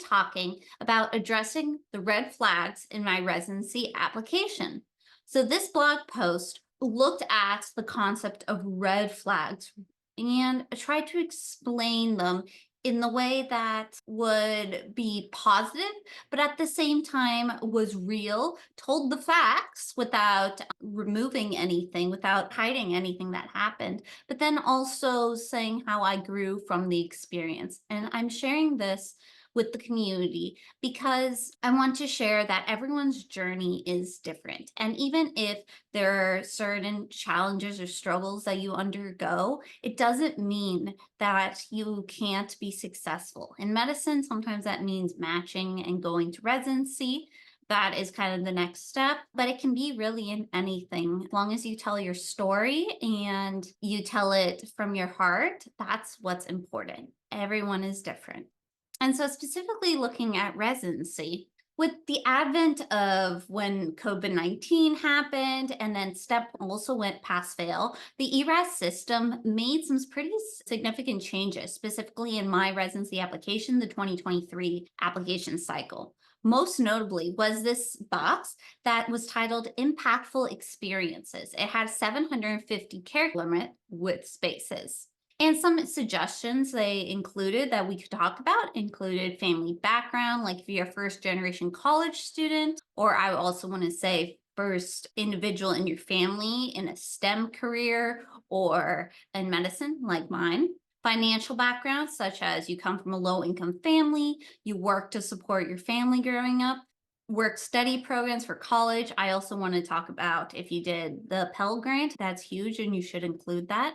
talking about addressing the red flags in my residency application. So, this blog post looked at the concept of red flags and tried to explain them in the way that would be positive, but at the same time was real, told the facts without removing anything, without hiding anything that happened, but then also saying how I grew from the experience. And I'm sharing this with the community because I want to share that everyone's journey is different. And even if there are certain challenges or struggles that you undergo, it doesn't mean that you can't be successful. In medicine, sometimes that means matching and going to residency. That is kind of the next step, but it can be really in anything. As long as you tell your story and you tell it from your heart, that's what's important. Everyone is different. And so, specifically looking at residency, with the advent of when COVID-19 happened and then STEP also went pass fail, the ERAS system made some pretty significant changes, specifically in my residency application, the 2023 application cycle. Most notably was this box that was titled Impactful Experiences. It had 750 character limit with spaces. And some suggestions they included that we could talk about included family background, like if you're a first generation college student, or I also want to say first individual in your family in a STEM career or in medicine, like mine. Financial background, such as you come from a low income family, you work to support your family growing up. Work study programs for college. I also want to talk about if you did the Pell Grant, that's huge and you should include that.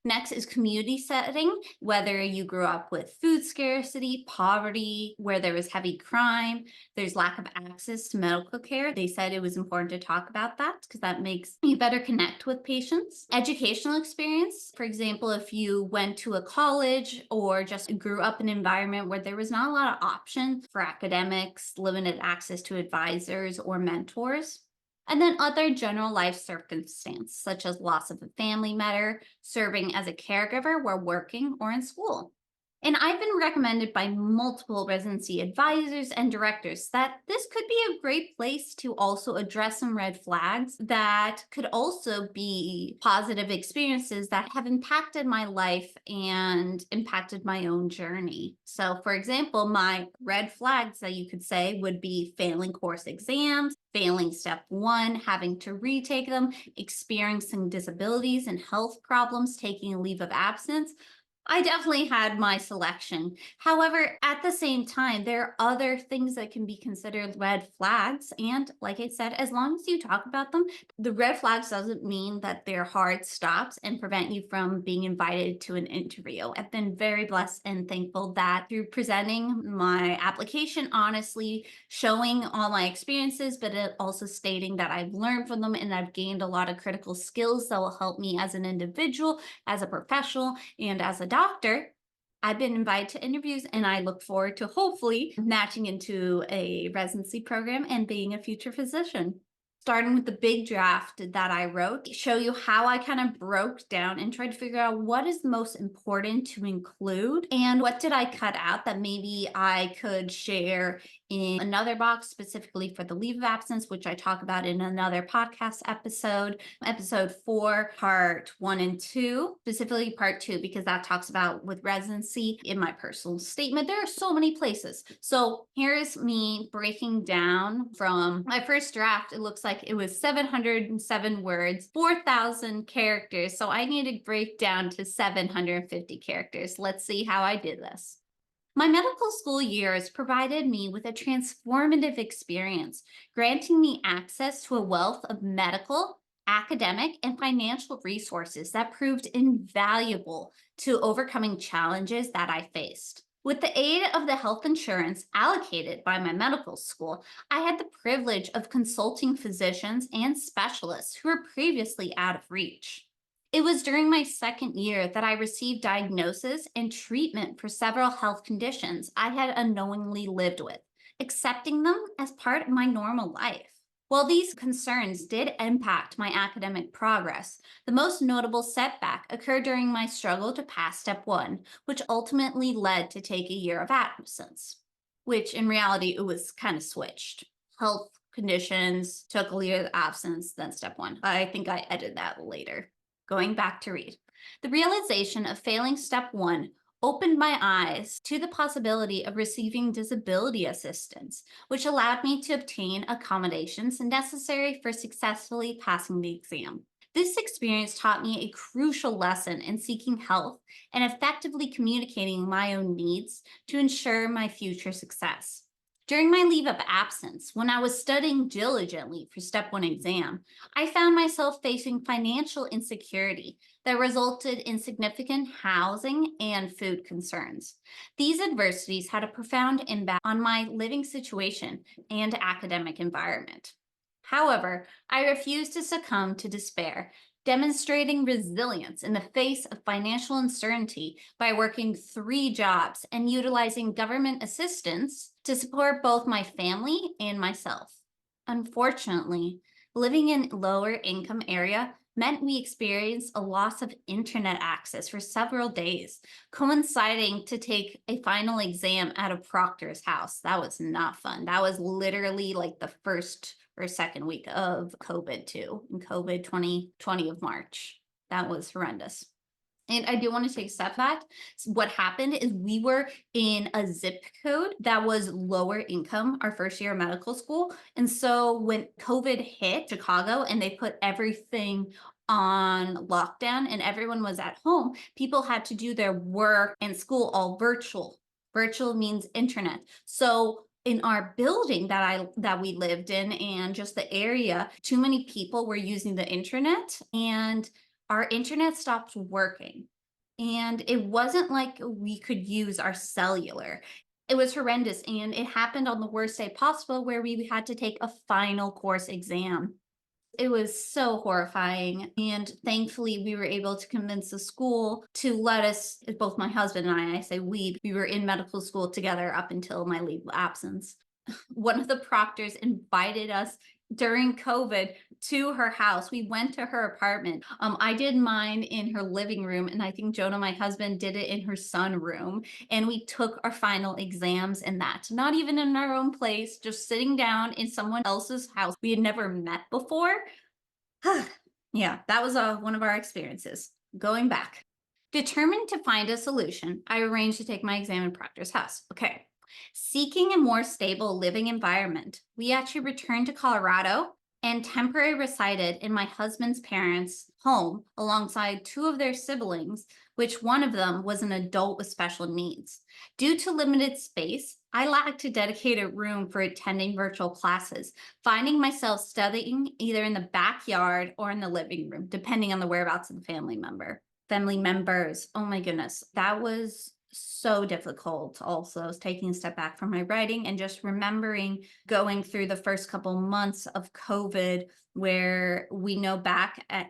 Next is community setting, whether you grew up with food scarcity, poverty, where there was heavy crime, there's lack of access to medical care. They said it was important to talk about that because that makes you better connect with patients. Educational experience, for example, if you went to a college or just grew up in an environment where there was not a lot of options for academics, limited access to advisors or mentors. And then other general life circumstances, such as loss of a family member, serving as a caregiver while working or in school. And I've been recommended by multiple residency advisors and directors that this could be a great place to also address some red flags that could also be positive experiences that have impacted my life and impacted my own journey. So, for example, my red flags that you could say would be failing course exams, failing step one, having to retake them, experiencing disabilities and health problems, taking a leave of absence. I definitely had my selection. However, at the same time, there are other things that can be considered red flags. And like I said, as long as you talk about them, the red flags doesn't mean that they're hard stops and prevent you from being invited to an interview. I've been very blessed and thankful that through presenting my application honestly, showing all my experiences, but it also stating that I've learned from them and I've gained a lot of critical skills that will help me as an individual, as a professional, and as a doctor, I've been invited to interviews and I look forward to hopefully matching into a residency program and being a future physician. Starting with the big draft that I wrote, show you how I kind of broke down and tried to figure out what is most important to include and what did I cut out that maybe I could share in another box specifically for the leave of absence, which I talk about in another podcast episode, episode 4, part 1 and 2, specifically part 2, because that talks about with residency in my personal statement. There are so many places. So here's me breaking down from my first draft. It looks like it was 707 words, 4,000 characters. So I need to break down to 750 characters. Let's see how I did this. My medical school years provided me with a transformative experience, granting me access to a wealth of medical, academic, and financial resources that proved invaluable to overcoming challenges that I faced. With the aid of the health insurance allocated by my medical school, I had the privilege of consulting physicians and specialists who were previously out of reach. It was during my second year that I received diagnosis and treatment for several health conditions I had unknowingly lived with, accepting them as part of my normal life. While these concerns did impact my academic progress, the most notable setback occurred during my struggle to pass step one, which ultimately led to take a year of absence. which in reality, it was kind of switched. Health conditions took a leave of absence, then step one. I think I edited that later. Going back to read. The realization of failing step one opened my eyes to the possibility of receiving disability assistance, which allowed me to obtain accommodations necessary for successfully passing the exam. This experience taught me a crucial lesson in seeking help and effectively communicating my own needs to ensure my future success. During my leave of absence, when I was studying diligently for step one exam, I found myself facing financial insecurity that resulted in significant housing and food concerns. These adversities had a profound impact on my living situation and academic environment. However, I refused to succumb to despair, demonstrating resilience in the face of financial uncertainty by working 3 jobs and utilizing government assistance to support both my family and myself. Unfortunately, living in lower income area meant we experienced a loss of internet access for several days, coinciding to take a final exam at a proctor's house. That was not fun. That was literally like the first or second week of COVID too, in COVID 2020 of March. That was horrendous. And I do want to take a step back. What happened is we were in a zip code that was lower income our first year of medical school. And so when COVID hit Chicago and they put everything on lockdown and everyone was at home, people had to do their work and school all virtual. Virtual means internet. So in our building that we lived in and just the area, too many people were using the internet and our internet stopped working. And it wasn't like we could use our cellular. It was horrendous. And it happened on the worst day possible where we had to take a final course exam. It was so horrifying. And thankfully, we were able to convince the school to let us, both my husband and I say we were in medical school together up until my leave of absence. One of the proctors invited us during COVID to her house. We went to her apartment. I did mine in her living room, and I think Jonah, my husband, did it in her sunroom. And we took our final exams in that. Not even in our own place, just sitting down in someone else's house we had never met before. Yeah, that was one of our experiences. Going back. Determined to find a solution, I arranged to take my exam in proctor's house. Okay. Seeking a more stable living environment, we actually returned to Colorado and temporarily resided in my husband's parents' home alongside 2 of their siblings, which one of them was an adult with special needs. Due to limited space, I lacked a dedicated room for attending virtual classes, finding myself studying either in the backyard or in the living room, depending on the whereabouts of the family members. Oh my goodness, that was so difficult. Also taking a step back from my writing and just remembering going through the first couple months of COVID, where we know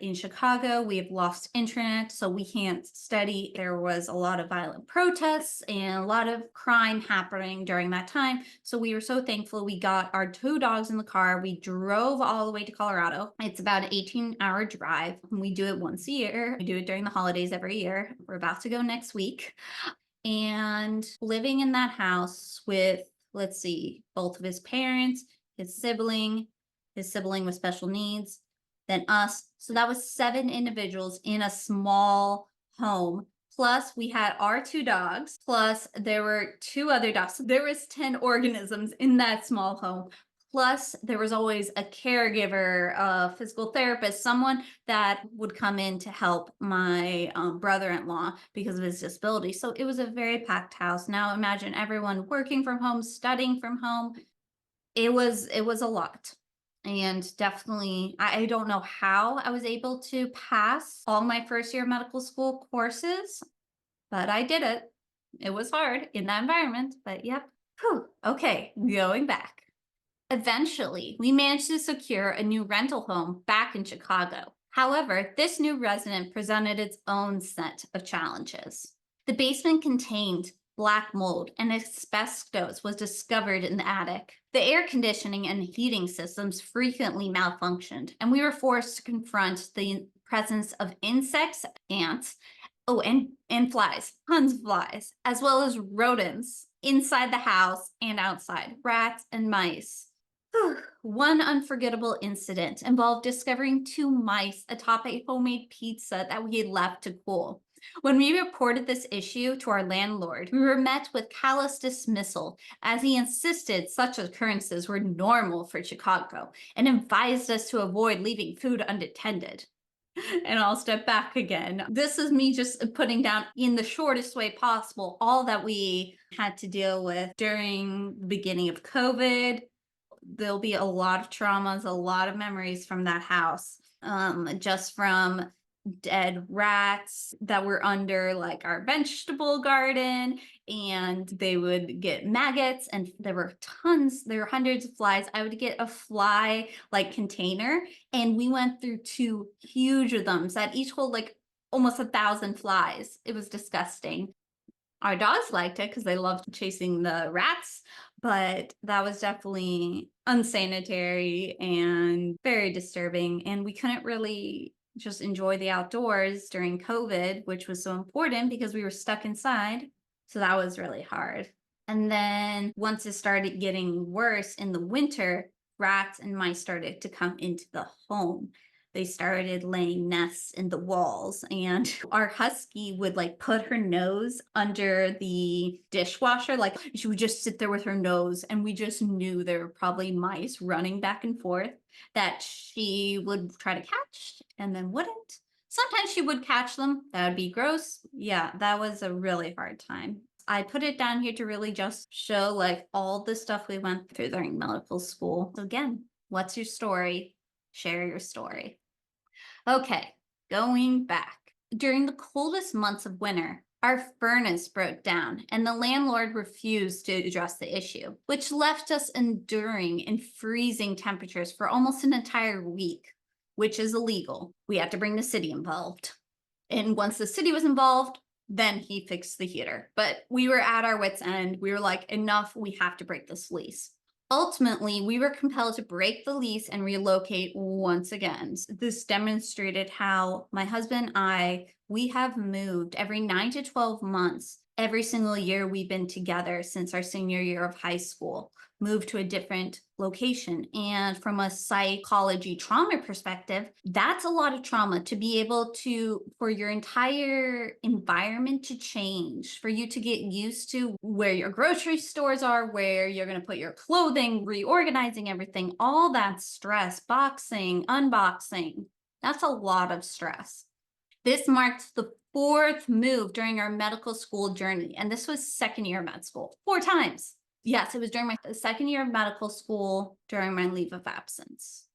in Chicago we have lost internet, so we can't study. There was a lot of violent protests and a lot of crime happening during that time, so we were so thankful we got our 2 dogs in the car. We drove all the way to Colorado. It's about an 18-hour drive. We do it once a year. We do it during the holidays every year. We're about to go next week. And living in that house with, let's see, both of his parents, his sibling with special needs, then us. So that was 7 individuals in a small home. Plus we had our 2 dogs, plus there were 2 other dogs. So there was 10 organisms in that small home. Plus, there was always a caregiver, a physical therapist, someone that would come in to help my brother-in-law because of his disability. So it was a very packed house. Now imagine everyone working from home, studying from home. It was a lot. And definitely, I don't know how I was able to pass all my first year medical school courses, but I did it. It was hard in that environment, but yep. Whew. Okay, going back. Eventually, we managed to secure a new rental home back in Chicago. However, this new resident presented its own set of challenges. The basement contained black mold and asbestos was discovered in the attic. The air conditioning and heating systems frequently malfunctioned, and we were forced to confront the presence of insects, ants, and flies, tons of flies, as well as rodents inside the house and outside, rats and mice. One unforgettable incident involved discovering two mice atop a homemade pizza that we had left to cool. When we reported this issue to our landlord, we were met with callous dismissal as he insisted such occurrences were normal for Chicago and advised us to avoid leaving food unattended. And I'll step back again. This is me just putting down in the shortest way possible all that we had to deal with during the beginning of COVID. There'll be a lot of traumas, a lot of memories from that house. Just from dead rats that were under like our vegetable garden, and they would get maggots, and there were hundreds of flies. I would get a fly like container, and we went through two huge of them that each hold like almost 1,000 flies. It was disgusting. Our dogs liked it because they loved chasing the rats, but that was definitely unsanitary and very disturbing. And we couldn't really just enjoy the outdoors during COVID, which was so important because we were stuck inside. So that was really hard. And then once it started getting worse in the winter, rats and mice started to come into the home. They started laying nests in the walls, and our husky would like put her nose under the dishwasher. Like she would just sit there with her nose, and we just knew there were probably mice running back and forth that she would try to catch and then wouldn't. Sometimes she would catch them. That would be gross. Yeah, that was a really hard time. I put it down here to really just show like all the stuff we went through during medical school. So again, what's your story? Share your story. Okay, going back. During the coldest months of winter, our furnace broke down and the landlord refused to address the issue, which left us enduring in freezing temperatures for almost an entire week, which is illegal. We had to bring the city involved. And once the city was involved, then he fixed the heater. But we were at our wits' end. We were like, enough, we have to break this lease. Ultimately, we were compelled to break the lease and relocate once again. This demonstrated how my husband and we have moved every 9 to 12 months. Every single year we've been together since our senior year of high school, moved to a different location. And from a psychology trauma perspective, that's a lot of trauma to be able to, for your entire environment to change, for you to get used to where your grocery stores are, where you're going to put your clothing, reorganizing everything, all that stress, boxing, unboxing. That's a lot of stress. This marked the fourth move during our medical school journey. And this was second year of med school, 4 times. Yes, it was during my second year of medical school during my leave of absence.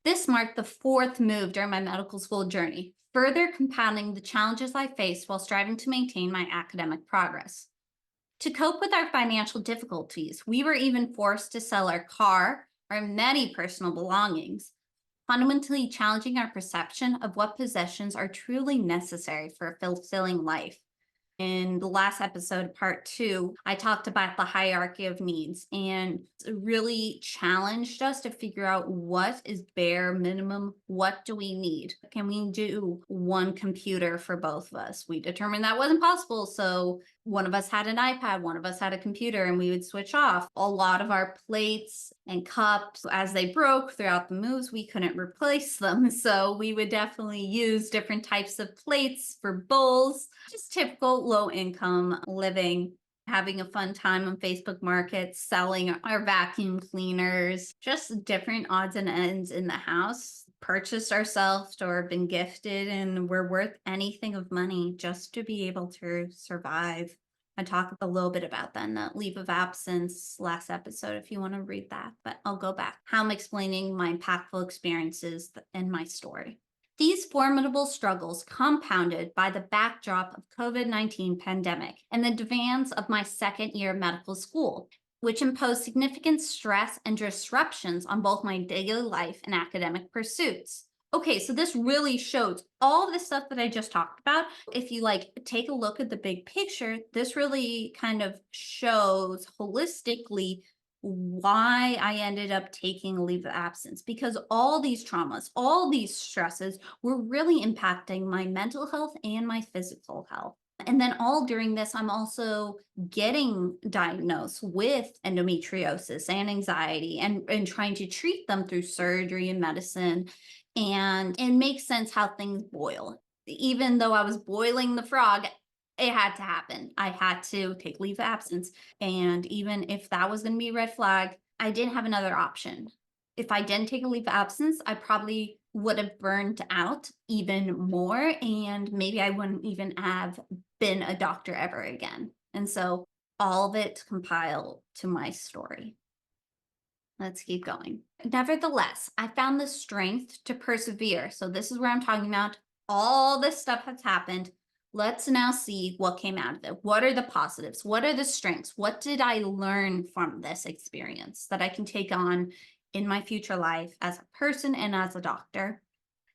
This marked the fourth move during my medical school journey, further compounding the challenges I faced while striving to maintain my academic progress. To cope with our financial difficulties, we were even forced to sell our car, our many personal belongings, fundamentally challenging our perception of what possessions are truly necessary for a fulfilling life. In the last episode, part 2, I talked about the hierarchy of needs, and it really challenged us to figure out what is bare minimum, what do we need? Can we do one computer for both of us? We determined that wasn't possible, so one of us had an iPad, one of us had a computer, and we would switch off. A lot of our plates and cups, as they broke throughout the moves, we couldn't replace them. So we would definitely use different types of plates for bowls, just typical low income living, having a fun time on Facebook Market, selling our vacuum cleaners, just different odds and ends in the house. Purchased ourselves or been gifted, and we're worth anything of money just to be able to survive. I talked a little bit about that in the leave of absence last episode if you want to read that, but I'll go back. How I'm explaining my impactful experiences in my story. These formidable struggles compounded by the backdrop of COVID-19 pandemic and the demands of my second year of medical school, which imposed significant stress and disruptions on both my daily life and academic pursuits. Okay, so this really shows all the stuff that I just talked about. If you take a look at the big picture, this really kind of shows holistically why I ended up taking a leave of absence, because all these traumas, all these stresses were really impacting my mental health and my physical health. And then all during this, I'm also getting diagnosed with endometriosis and anxiety and trying to treat them through surgery and medicine. And it makes sense how things boil. Even though I was boiling the frog, it had to happen. I had to take leave of absence. And even if that was going to be a red flag, I didn't have another option. If I didn't take a leave of absence, I probably would have burned out even more. And maybe I wouldn't even have been a doctor ever again. And so all of it compiled to my story. Let's keep going. Nevertheless, I found the strength to persevere. So this is where I'm talking about all this stuff has happened. Let's now see what came out of it. What are the positives? What are the strengths? What did I learn from this experience that I can take on in my future life as a person and as a doctor?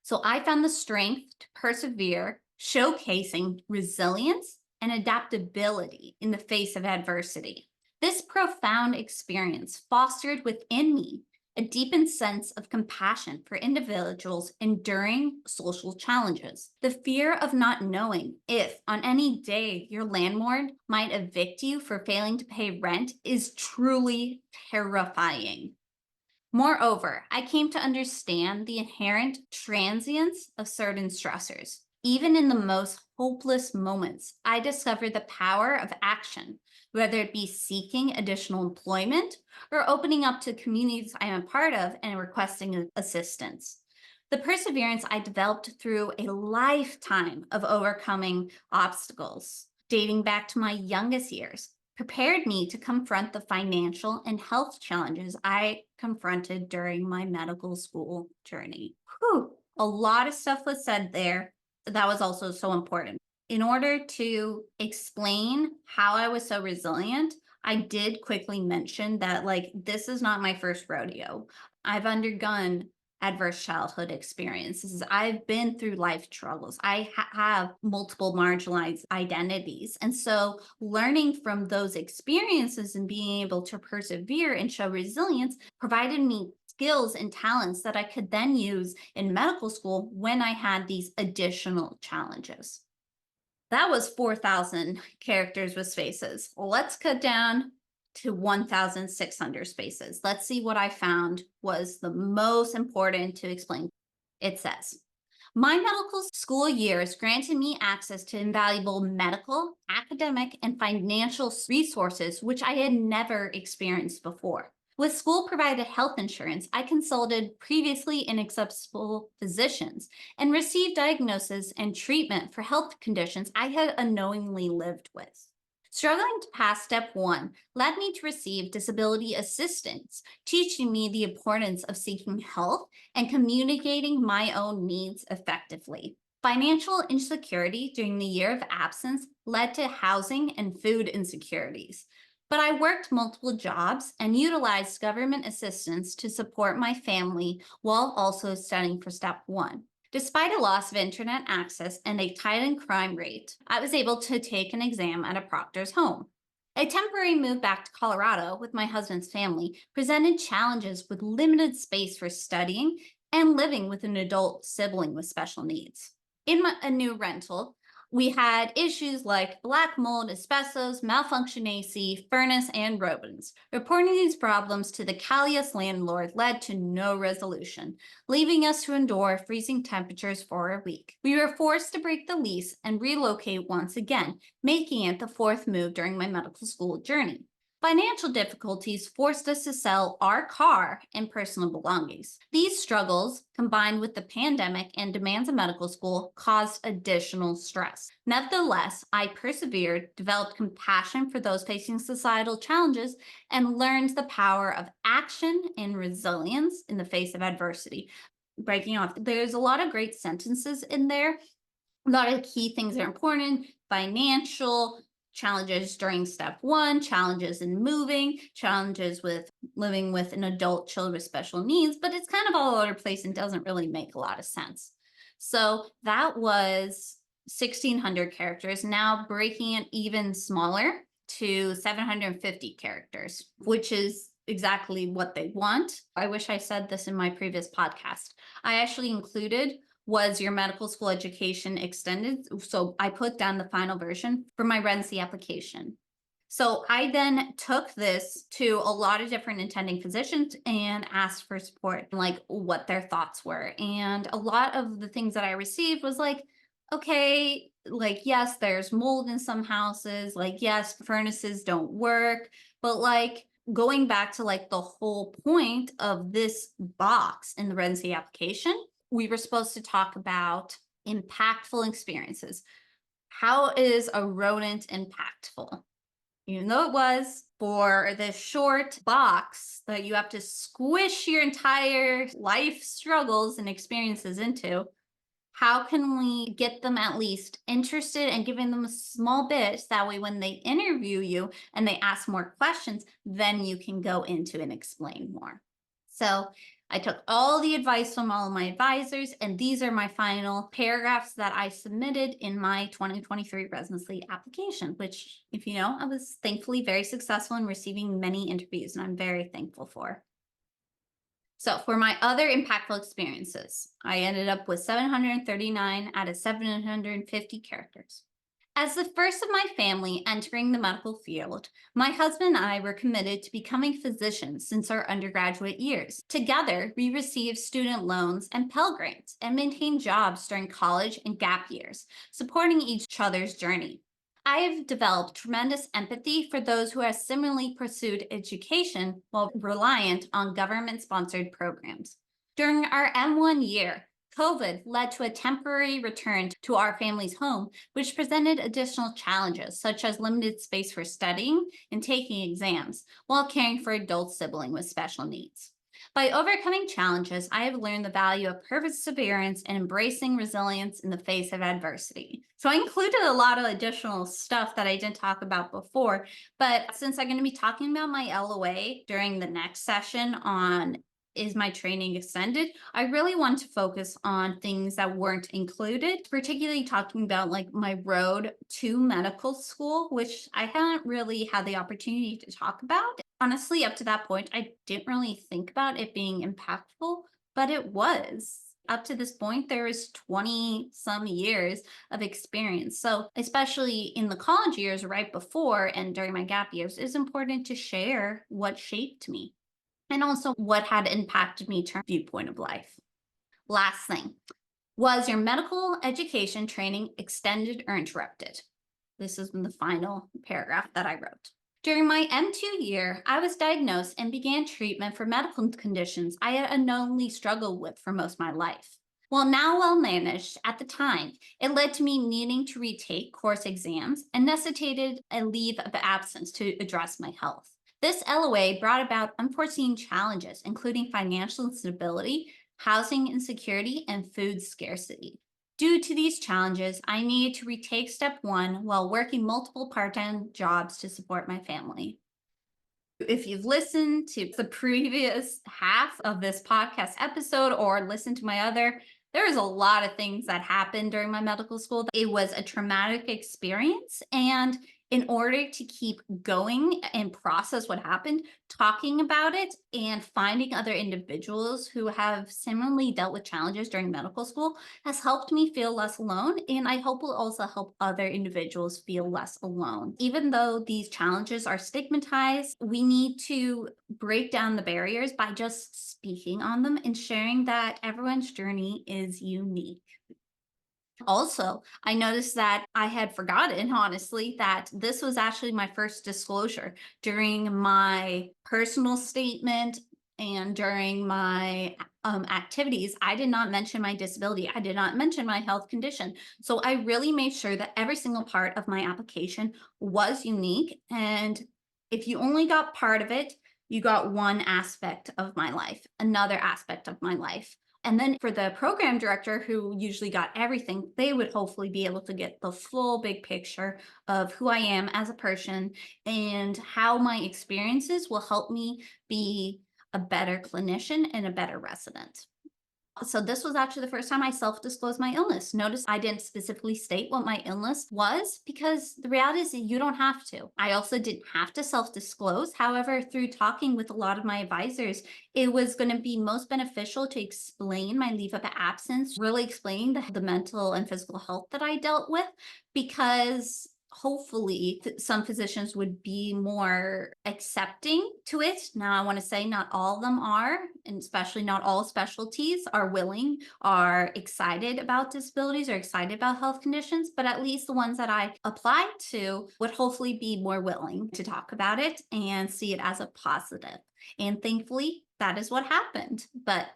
So I found the strength to persevere, showcasing resilience and adaptability in the face of adversity. This profound experience fostered within me a deepened sense of compassion for individuals enduring social challenges. The fear of not knowing if on any day your landlord might evict you for failing to pay rent is truly terrifying. Moreover, I came to understand the inherent transience of certain stressors. Even in the most hopeless moments, I discovered the power of action, whether it be seeking additional employment or opening up to communities I am a part of and requesting assistance. The perseverance I developed through a lifetime of overcoming obstacles, dating back to my youngest years, prepared me to confront the financial and health challenges I confronted during my medical school journey. Whew, a lot of stuff was said there. That was also so important. In order to explain how I was so resilient, I did quickly mention that, like, this is not my first rodeo. I've undergone adverse childhood experiences. I've been through life struggles. I have multiple marginalized identities. And so learning from those experiences and being able to persevere and show resilience provided me skills and talents that I could then use in medical school when I had these additional challenges. That was 4,000 characters with spaces. Let's cut down to 1,600 spaces. Let's see what I found was the most important to explain. It says, my medical school years granted me access to invaluable medical, academic, and financial resources, which I had never experienced before. With school provided health insurance, I consulted previously inaccessible physicians and received diagnosis and treatment for health conditions I had unknowingly lived with. Struggling to pass step one led me to receive disability assistance, teaching me the importance of seeking help and communicating my own needs effectively. Financial insecurity during the year of absence led to housing and food insecurities. But I worked multiple jobs and utilized government assistance to support my family while also studying for step one. Despite a loss of internet access and a tightened crime rate, I was able to take an exam at a proctor's home. A temporary move back to Colorado with my husband's family presented challenges with limited space for studying and living with an adult sibling with special needs. In a new rental, we had issues like black mold, asbestos, malfunction AC, furnace, and rodents. Reporting these problems to the callous landlord led to no resolution, leaving us to endure freezing temperatures for a week. We were forced to break the lease and relocate once again, making it the fourth move during my medical school journey. Financial difficulties forced us to sell our car and personal belongings. These struggles, combined with the pandemic and demands of medical school, caused additional stress. Nevertheless, I persevered, developed compassion for those facing societal challenges, and learned the power of action and resilience in the face of adversity. Breaking off, there's a lot of great sentences in there. A lot of key things are important: financial, challenges during step one, challenges in moving, challenges with living with an adult child with special needs, but it's kind of all over the place and doesn't really make a lot of sense. So that was 1,600 characters. Now breaking it even smaller to 750 characters, which is exactly what they want. I wish I said this in my previous podcast. I actually included Was your medical school education extended? So I put down the final version for my residency application. So I then took this to a lot of different intending physicians and asked for support, like what their thoughts were. And a lot of the things that I received was like, okay, like, yes, there's mold in some houses. Like, yes, furnaces don't work. But like going back to like the whole point of this box in the residency application, we were supposed to talk about impactful experiences. How is a rodent impactful? Even though it was for this short box that you have to squish your entire life struggles and experiences into, how can we get them at least interested and giving them a small bit? That way, when they interview you and they ask more questions, then you can go into and explain more. So I took all the advice from all of my advisors, and these are my final paragraphs that I submitted in my 2023 residency application, which, if you know, I was thankfully very successful in receiving many interviews, and I'm very thankful for. So for my other impactful experiences, I ended up with 739 out of 750 characters. As the first of my family entering the medical field, my husband and I were committed to becoming physicians since our undergraduate years. Together, we received student loans and Pell Grants and maintained jobs during college and gap years, supporting each other's journey. I have developed tremendous empathy for those who have similarly pursued education while reliant on government sponsored programs. During our M1 year, COVID led to a temporary return to our family's home, which presented additional challenges, such as limited space for studying and taking exams, while caring for adult sibling with special needs. By overcoming challenges, I have learned the value of perseverance and embracing resilience in the face of adversity. So I included a lot of additional stuff that I didn't talk about before, but since I'm going to be talking about my LOA during the next session on is my training extended, I really want to focus on things that weren't included, particularly talking about like my road to medical school, which I hadn't really had the opportunity to talk about. Honestly, up to that point, I didn't really think about it being impactful, but it was. Up to this point, there was 20 some years of experience. So, especially in the college years right before and during my gap years, it's important to share what shaped me and also what had impacted me to viewpoint of life. Last thing, was your medical education training extended or interrupted? This is the final paragraph that I wrote. During my M2 year, I was diagnosed and began treatment for medical conditions I had unknowingly struggled with for most of my life. While now well managed, at the time, it led to me needing to retake course exams and necessitated a leave of absence to address my health. This LOA brought about unforeseen challenges, including financial instability, housing insecurity, and food scarcity. Due to these challenges, I needed to retake step one while working multiple part time jobs to support my family. If you've listened to the previous half of this podcast episode or listened to my other, there was a lot of things that happened during my medical school. It was a traumatic experience. And in order to keep going and process what happened, talking about it and finding other individuals who have similarly dealt with challenges during medical school has helped me feel less alone. And I hope will also help other individuals feel less alone. Even though these challenges are stigmatized, we need to break down the barriers by just speaking on them and sharing that everyone's journey is unique. Also, I noticed that I had forgotten, honestly, that this was actually my first disclosure during my personal statement and during my activities. I did not mention my disability. I did not mention my health condition. So I really made sure that every single part of my application was unique. And if you only got part of it, you got one aspect of my life, another aspect of my life. And then for the program director who usually got everything, they would hopefully be able to get the full big picture of who I am as a person and how my experiences will help me be a better clinician and a better resident. So this was actually the first time I self-disclosed my illness. Notice I didn't specifically state what my illness was because the reality is that you don't have to. I also didn't have to self-disclose. However, through talking with a lot of my advisors, it was going to be most beneficial to explain my leave of absence, really explain the mental and physical health that I dealt with, because hopefully some physicians would be more accepting to it. Now, I want to say not all of them are, and especially not all specialties are willing, are excited about disabilities or excited about health conditions, but at least the ones that I applied to would hopefully be more willing to talk about it and see it as a positive. And thankfully, that is what happened. But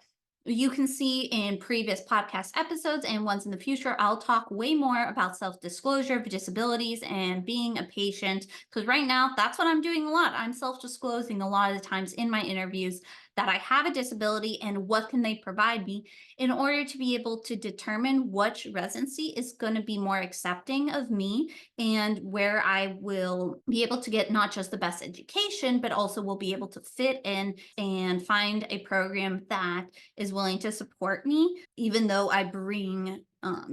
you can see in previous podcast episodes and ones in the future, I'll talk way more about self-disclosure of disabilities and being a patient, because right now that's what I'm doing a lot. I'm self-disclosing a lot of the times in my interviews that I have a disability and what can they provide me in order to be able to determine which residency is going to be more accepting of me and where I will be able to get not just the best education, but also will be able to fit in and find a program that is willing to support me, even though I bring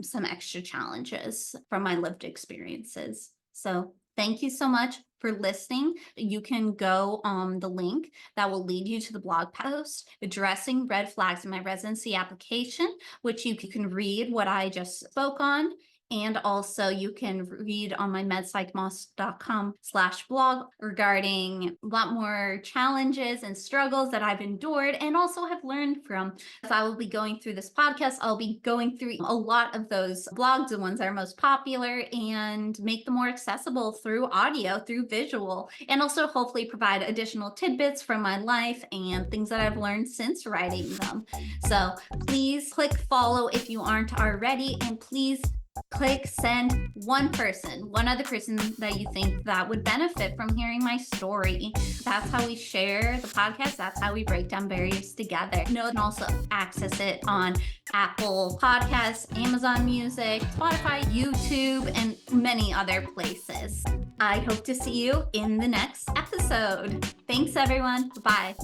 some extra challenges from my lived experiences. So thank you so much for listening. You can go on the link that will lead you to the blog post addressing red flags in my residency application, which you can read what I just spoke on. And also you can read on my medpsychmoss.com/blog regarding a lot more challenges and struggles that I've endured and also have learned from. As I will be going through this podcast, I'll be going through a lot of those blogs, the ones that are most popular, and make them more accessible through audio, through visual, and also hopefully provide additional tidbits from my life and things that I've learned since writing them. So please click follow if you aren't already, and please click send one other person that you think that would benefit from hearing my story. That's how we share the podcast. That's how we break down barriers together. You can also access it on Apple Podcasts, Amazon Music, Spotify, YouTube, and many other places. I hope to see you in the next episode. Thanks, everyone. Bye.